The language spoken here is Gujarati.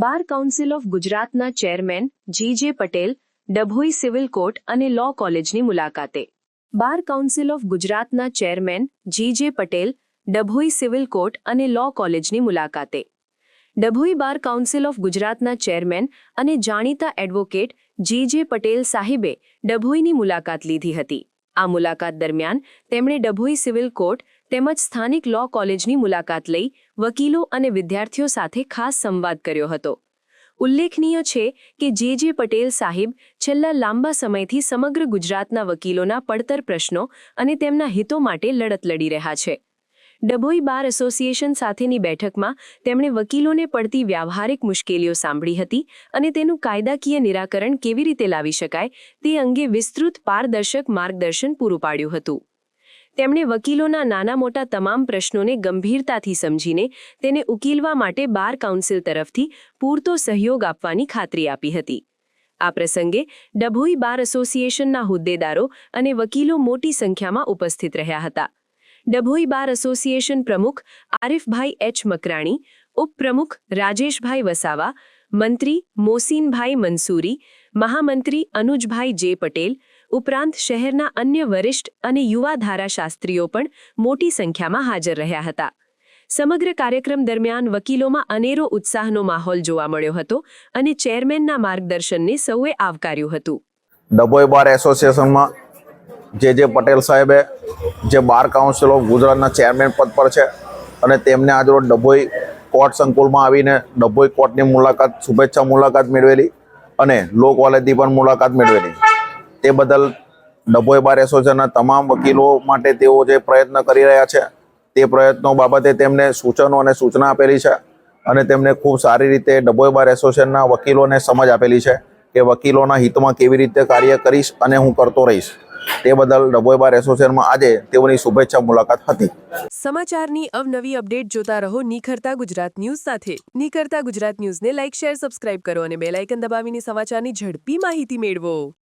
બાર કાઉન્સિલ ઓફ ગુજરાતના chairman G.J. Patel Dabhoi civil court અને લો કોલેજની મુલાકાતે. બાર કાઉન્સિલ ઓફ ગુજરાતના chairman G.J. Patel Dabhoi civil court અને લો કોલેજની મુલાકાતે. ડભોઈ બાર કાઉન્સિલ ઓફ ગુજરાતના ચેરમેન અને જાણીતા એડવોકેટ G.J. પટેલ સાહેબે ડભોઈની મુલાકાત લીધી હતી. આ મુલાકાત દરમિયાન તેમણે ડભોઈ સિવિલ કોર્ટ તેમજ સ્થાનિક લો કોલેજની મુલાકાત લઈ વકીલો અને વિદ્યાર્થીઓ સાથે ખાસ સંવાદ કર્યો હતો. ઉલ્લેખનીય છે કે G.J. પટેલ સાહેબ છેલ્લા લાંબા સમયથી સમગ્ર ગુજરાતના વકીલોના પડતર પ્રશ્નો અને તેમના હિતો માટે લડત લડી રહ્યા છે. ડભોઈ બાર એસોસિએશન સાથેની બેઠકમાં તેમણે વકીલોને પડતી વ્યાવહારિક મુશ્કેલીઓ સાંભળી હતી અને તેનું કાયદાકીય નિરાકરણ કેવી રીતે લાવી શકાય તે અંગે વિસ્તૃત પારદર્શક માર્ગદર્શન પૂરું પાડ્યું હતું. તેમણે વકીલોના નાના મોટા તમામ પ્રશ્નોને ગંભીરતાથી સમજીને તેને ઉકેલવા માટે બાર કાઉન્સિલ તરફથી પૂરતો સહયોગ આપવાની ખાતરી આપી હતી. આ પ્રસંગે ડભોઈ બાર એસોસિએશનના હોદ્દેદારો અને વકીલો મોટી સંખ્યામાં ઉપસ્થિત રહ્યા હતા. ડભોઈ બાર એસોસિએશન પ્રમુખ આરિફભાઈ H. મકરાણી, ઉપપ્રમુખ રાજેશભાઈ વસાવા, મંત્રી મોસીનભાઈ મંસૂરી, મહામંત્રી અનુજભાઈ J. પટેલ ઉપરાંત શહેરના અન્ય વરિષ્ઠ અને યુવા ધારાશાસ્ત્રીઓ પણ મોટી સંખ્યામાં હાજર રહ્યા હતા. સમગ્ર કાર્યક્રમ દરમિયાન વકીલોમાં અનેરો ઉત્સાહનો માહોલ જોવા મળ્યો હતો અને ચેરમેનના માર્ગદર્શનને સૌએ આવકાર્યું હતું. ડભોઈ બાર એસોસિએશનમાં J.J. પટેલ સાહેબે જે બાર કાઉન્સિલ ઓફ ગુજરાતના ચેરમેન પદ પર છે અને તેમને આજરોજ ડભોઈ કોર્ટ સંકુલમાં આવીને ડભોઈ કોર્ટની મુલાકાત શુભેચ્છા મુલાકાત મેળવેલી અને લો કોલેજની પણ મુલાકાત મેળવેલી. તે બદલ ડભોઈ બાર એસોસિએશનના તમામ વકીલો માટે તેઓ જે પ્રયત્ન કરી રહ્યા છે તે પ્રયત્નો બાબતે તેમને સૂચનો અને સૂચના આપેલી છે અને તેમને ખૂબ સારી રીતે ડભોઈ બાર એસોસિએશનના વકીલોને સમજ આપેલી છે કે વકીલોના હિતમાં કેવી રીતે કાર્ય કરીશ અને હું કરતો રહીશ. તે બદલ ડભોઈ બાર એસોસિએશનમાં આજે તેઓની શુભેચ્છા મુલાકાત હતી. સમાચારની અવનવી અપડેટ જોતા રહો નિખરતા ગુજરાત ન્યૂઝ સાથે. નિખરતા ગુજરાત ન્યૂઝને લાઇક, શેર, સબસ્ક્રાઇબ કરો અને બેલ આઇકન દબાવીને સમાચારની ઝડપી માહિતી મેળવો.